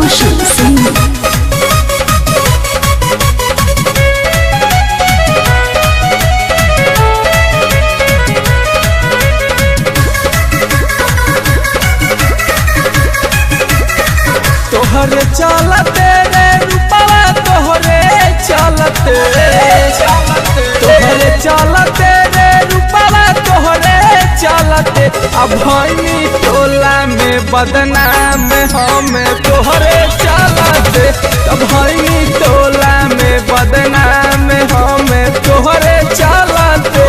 रोशन सिंह। तोहरे चलते रे रूपवा तोहरे चलते तोहरे चलते रे रूपवा तोहरे चलते अब भैनी टोला में बदनाम हमें तोहरे चलते अब भैनी टोला में बदनाम हमें तोहरे चलते।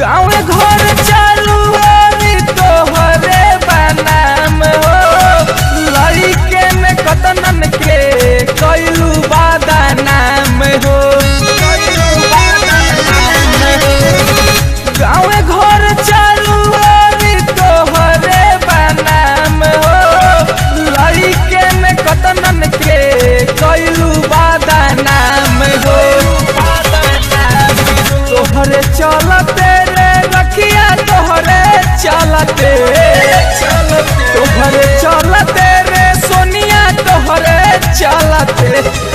गाँव घर चालू तोहरे बनाम हो लड़के में कतनन के कैलू बादा नाम हो। गाँव घर चालू तोहरे बनाम हो लड़के में कतनन के कैलू बादा नाम हो। तोहरे चलते रे रखिया तोहरे चलते तोहरे चलते रे सोनिया तोहरे चलते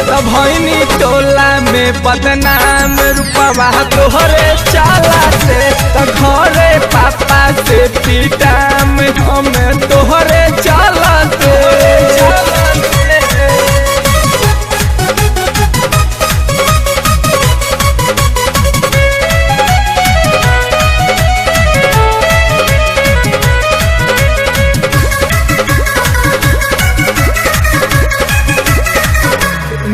तब भैनी टोला में बदनाम रूपवा तोहरे चलते त घरे पापा से पीटाम हमें तोहरे चलते।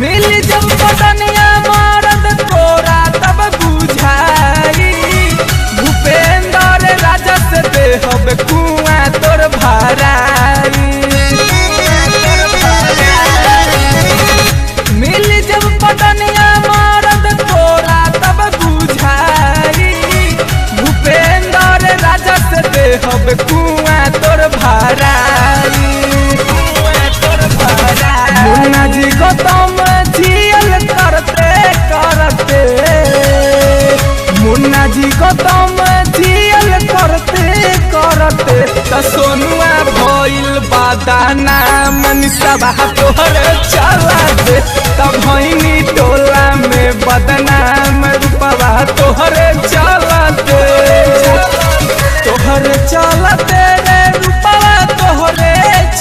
मिली जब पतनिया मारद कोरा तब बुझाई भूपेंद्र राजा से देहब कुआं तोर भराई। मिली जब पतनिया मारद कोरा तब बुझाई भूपेंद्र राजा से देहब कुआं तोर भराई। मुन्ना जी को तुम झील करते करते मुन्ना जी को तुम झील करते करते त सोनुआ भइल बादा नाम निसबा तोहरे चलते तब भैनी टोला में बदनाम रूपवा तोहरे चलते तोहरे चलते रे रूपवा तोहरे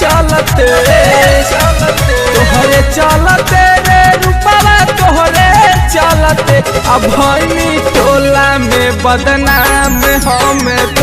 चलते तोहरे चलते रे रूपवा तोहरे चलते अब भैनी टोला में बदनाम हमें